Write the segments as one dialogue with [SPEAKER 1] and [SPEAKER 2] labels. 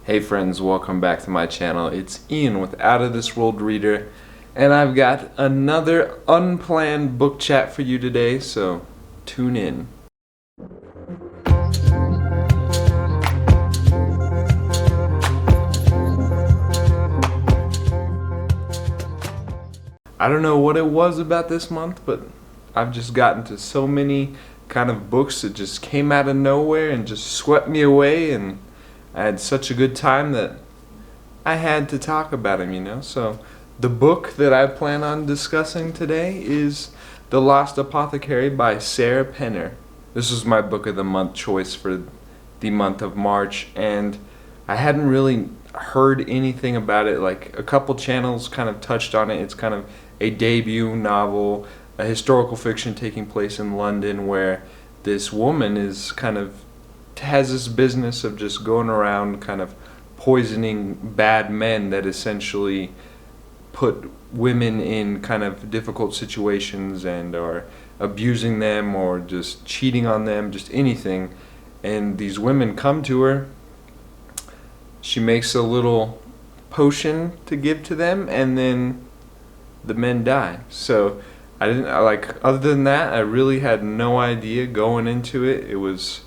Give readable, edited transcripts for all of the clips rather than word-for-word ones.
[SPEAKER 1] Hey friends, welcome back to my channel. It's Ian with Out of This World Reader, and I've got another unplanned book chat for you today, so tune in. I don't know what it was about this month, but I've just gotten to so many kind of books that just came out of nowhere and just swept me away, and I had such a good time that I had to talk about them. So the book that I plan on discussing today is The Lost Apothecary by Sarah Penner. This was my book of the month choice for the month of March, and I hadn't really heard anything about it. Like, a couple channels kind of touched on it. It's kind of a debut novel, a historical fiction taking place in London, where this woman is has this business of just going around kind of poisoning bad men that essentially put women in kind of difficult situations and are abusing them or just cheating on them, just anything. And these women come to her. She makes a little potion to give to them, and then the men die. So other than that, I really had no idea going into it. It was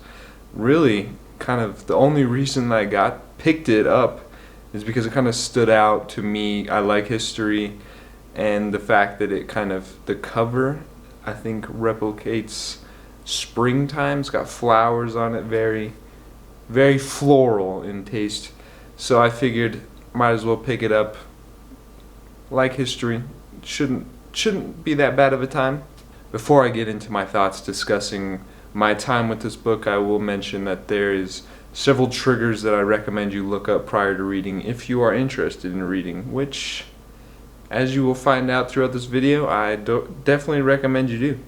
[SPEAKER 1] really kind of the only reason I picked it up is because it kind of stood out to me. I like history, and the fact that the cover, I think, replicates springtime. It's got flowers on it, very, very floral in taste. So I figured might as well pick it up. Like history, shouldn't be that bad of a time. Before I get into my thoughts discussing my time with this book, I will mention that there is several triggers that I recommend you look up prior to reading if you are interested in reading, which, as you will find out throughout this video, I definitely recommend you do.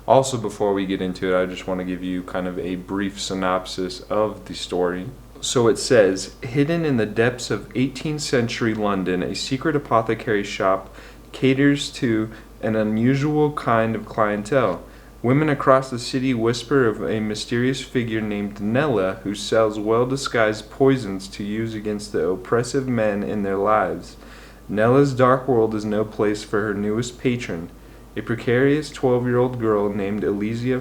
[SPEAKER 1] Also, before we get into it, I just want to give you kind of a brief synopsis of the story. So it says, hidden in the depths of 18th century London, a secret apothecary shop caters to an unusual kind of clientele. Women across the city whisper of a mysterious figure named Nella who sells well-disguised poisons to use against the oppressive men in their lives. Nella's dark world is no place for her newest patron, a precarious 12-year-old girl named Elysia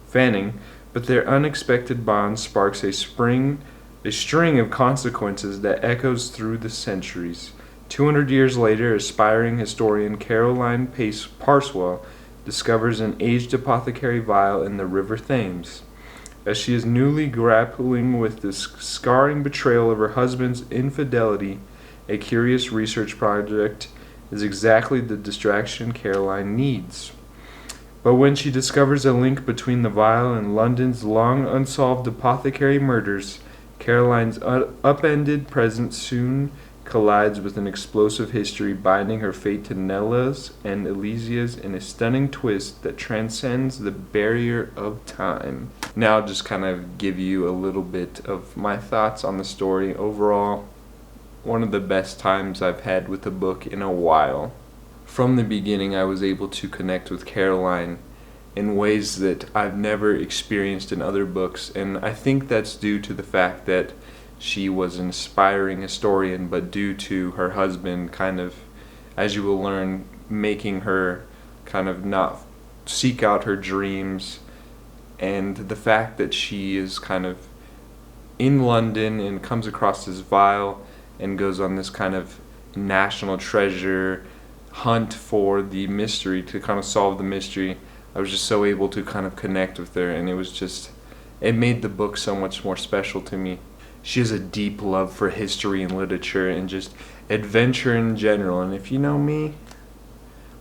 [SPEAKER 1] Fanning, but their unexpected bond sparks a string of consequences that echoes through the centuries. 200 years later, aspiring historian Caroline Parswell discovers an aged apothecary vial in the River Thames. As she is newly grappling with the scarring betrayal of her husband's infidelity, a curious research project is exactly the distraction Caroline needs. But when she discovers a link between the vial and London's long unsolved apothecary murders, Caroline's upended present soon collides with an explosive history binding her fate to Nella's and Elysia's in a stunning twist that transcends the barrier of time. Now I'll just kind of give you a little bit of my thoughts on the story. Overall, one of the best times I've had with a book in a while. From the beginning, I was able to connect with Caroline in ways that I've never experienced in other books, and I think that's due to the fact that she was an aspiring historian, but due to her husband kind of, as you will learn, making her kind of not seek out her dreams, and the fact that she is kind of in London and comes across this vial and goes on this kind of national treasure hunt for the mystery, to kind of solve the mystery. I was just so able to kind of connect with her, and it made the book so much more special to me. She has a deep love for history and literature and just adventure in general. And if you know me,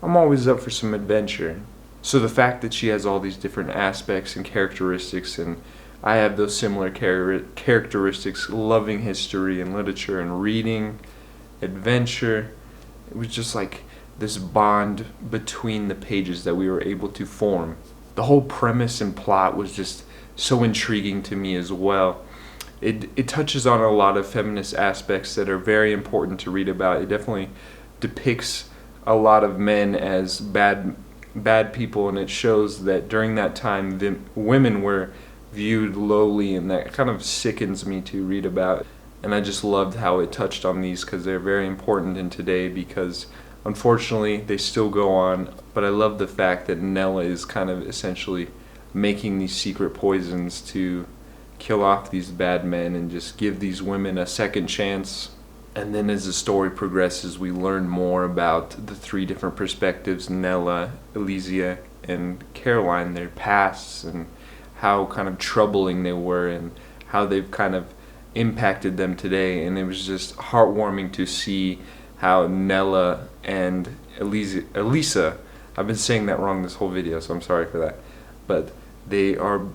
[SPEAKER 1] I'm always up for some adventure. So the fact that she has all these different aspects and characteristics, and I have those similar characteristics, loving history and literature and reading, adventure, it was just like this bond between the pages that we were able to form. The whole premise and plot was just so intriguing to me as well. It touches on a lot of feminist aspects that are very important to read about. It definitely depicts a lot of men as bad people, and it shows that during that time the women were viewed lowly, and that kind of sickens me to read about. And I just loved how it touched on these because they're very important in today, because unfortunately they still go on. But I love the fact that Nella is kind of essentially making these secret poisons to kill off these bad men and just give these women a second chance. And then as the story progresses, we learn more about the three different perspectives: Nella, Elysia, and Caroline, their pasts, and how kind of troubling they were, and how they've kind of impacted them today. And it was just heartwarming to see how Nella and Elisa, I've been saying that wrong this whole video, so I'm sorry for that, but they are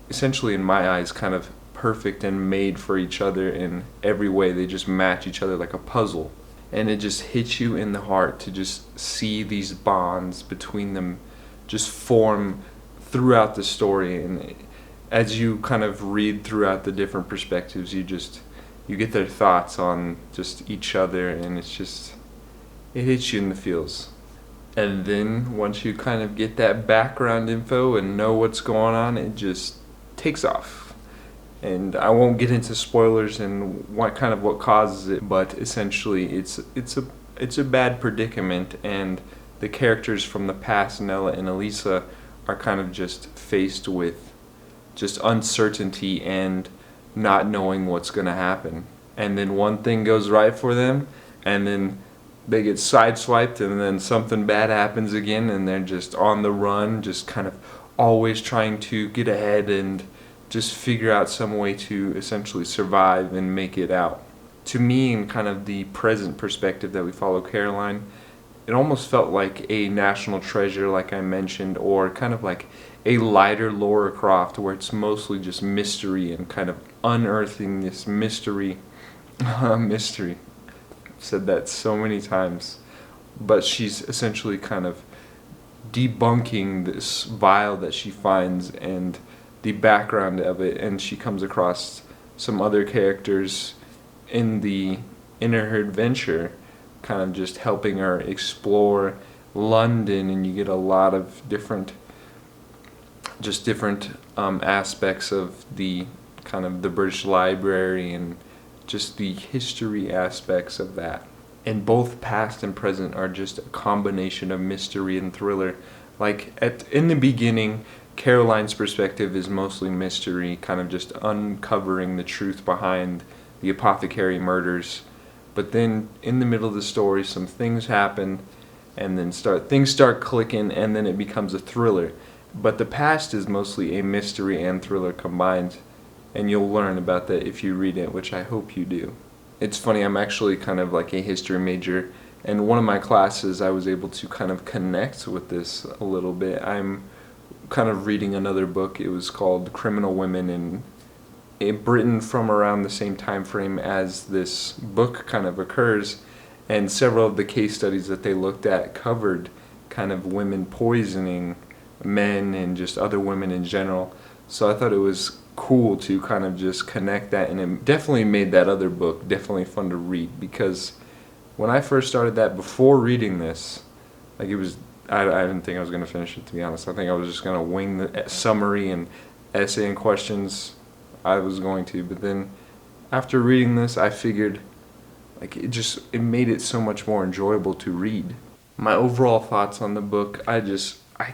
[SPEAKER 1] essentially, in my eyes, kind of perfect and made for each other in every way. They just match each other like a puzzle, and it just hits you in the heart to just see these bonds between them just form throughout the story. And as you kind of read throughout the different perspectives, you get their thoughts on just each other, and it hits you in the feels. And then once you kind of get that background info and know what's going on, it just takes off. And I won't get into spoilers and what causes it, but essentially it's a bad predicament, and the characters from the past, Nella and Elisa, are kind of just faced with just uncertainty and not knowing what's going to happen. And then one thing goes right for them, and then they get sideswiped, and then something bad happens again, and they're just on the run, just kind of always trying to get ahead and just figure out some way to essentially survive and make it out. To me, in kind of the present perspective that we follow Caroline, it almost felt like a national treasure, like I mentioned, or kind of like a lighter Laura Croft, where it's mostly just mystery and kind of unearthing this mystery. Mystery. I've said that so many times. But she's essentially kind of debunking this vial that she finds and the background of it, and she comes across some other characters in her adventure, kind of just helping her explore London, and you get a lot of different aspects of the kind of the British Library and just the history aspects of that. And both past and present are just a combination of mystery and thriller. Like in the beginning, Caroline's perspective is mostly mystery, kind of just uncovering the truth behind the apothecary murders. But then in the middle of the story, some things happen, and then things start clicking, and then it becomes a thriller. But the past is mostly a mystery and thriller combined, and you'll learn about that if you read it, which I hope you do. It's funny, I'm actually kind of like a history major, and one of my classes I was able to kind of connect with this a little bit. I'm kind of reading another book. It was called Criminal Women in Britain, from around the same time frame as this book kind of occurs, and several of the case studies that they looked at covered kind of women poisoning men and just other women in general. So I thought it was cool to kind of just connect that, and it definitely made that other book definitely fun to read, because when I first started that, before reading this, like I didn't think I was going to finish it, to be honest. I think I was just going to wing the summary and essay and questions I was going to, but then after reading this, I figured like it made it so much more enjoyable to read. My overall thoughts on the book, I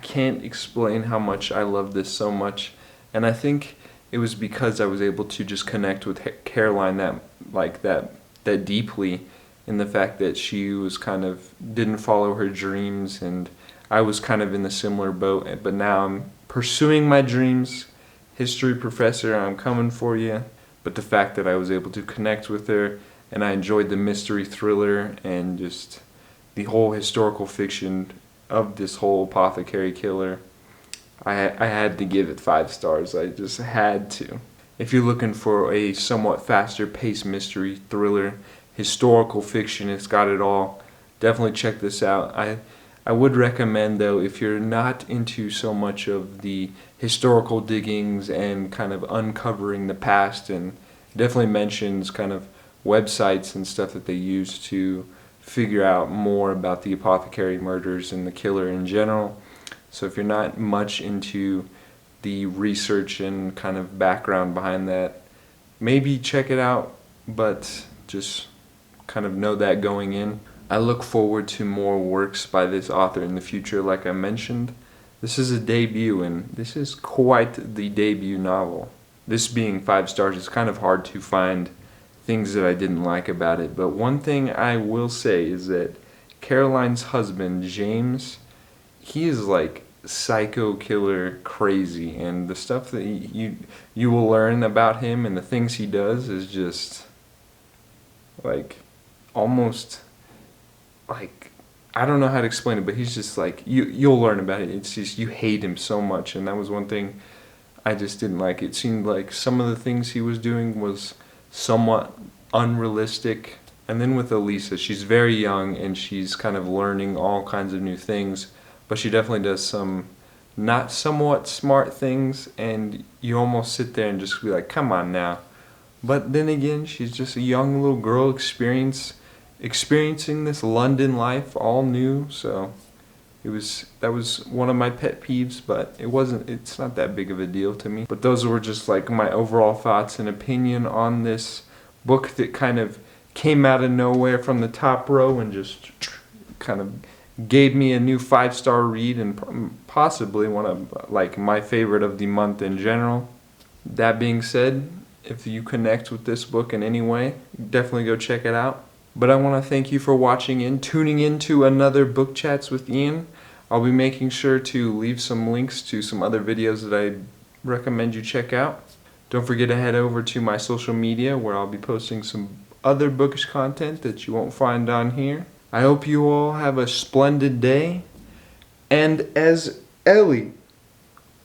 [SPEAKER 1] can't explain how much I love this so much, and I think it was because I was able to just connect with Caroline that deeply, in the fact that she was kind of didn't follow her dreams, and I was kind of in the similar boat, but now I'm pursuing my dreams. History professor, I'm coming for you. But the fact that I was able to connect with her, and I enjoyed the mystery thriller and just the whole historical fiction of this whole apothecary killer, I had to give it 5 stars. I just had to. If you're looking for a somewhat faster paced mystery thriller, historical fiction, it's got it all. Definitely check this out. I would recommend, though, if you're not into so much of the historical diggings and kind of uncovering the past, and definitely mentions kind of websites and stuff that they use to figure out more about the apothecary murders and the killer in general. So if you're not much into the research and kind of background behind that, maybe check it out but just kind of know that going in. I look forward to more works by this author in the future, like I mentioned. This is a debut, and this is quite the debut novel. This being 5 stars, it's kind of hard to find things that I didn't like about it, but one thing I will say is that Caroline's husband, James, he is like psycho killer crazy, and the stuff that you will learn about him and the things he does is just like almost like, I don't know how to explain it, but he's just like, you'll learn about it. It's just you hate him so much, and that was one thing I just didn't like. It seemed like some of the things he was doing was somewhat unrealistic. And then with Elisa, she's very young and she's kind of learning all kinds of new things, but she definitely does some not somewhat smart things, and you almost sit there and just be like, come on now. But then again, she's just a young little girl experiencing this London life all new, so that was one of my pet peeves, but it's not that big of a deal to me. But those were just like my overall thoughts and opinion on this book that kind of came out of nowhere from the top row and just kind of gave me a new 5-star read, and possibly one of like my favorite of the month in general. That being said, if you connect with this book in any way, definitely go check it out. But I want to thank you for tuning in to another Book Chats with Ian. I'll be making sure to leave some links to some other videos that I recommend you check out. Don't forget to head over to my social media, where I'll be posting some other bookish content that you won't find on here. I hope you all have a splendid day. And as Ellie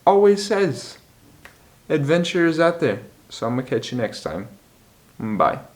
[SPEAKER 1] always says, adventure is out there. So I'm going to catch you next time. Bye.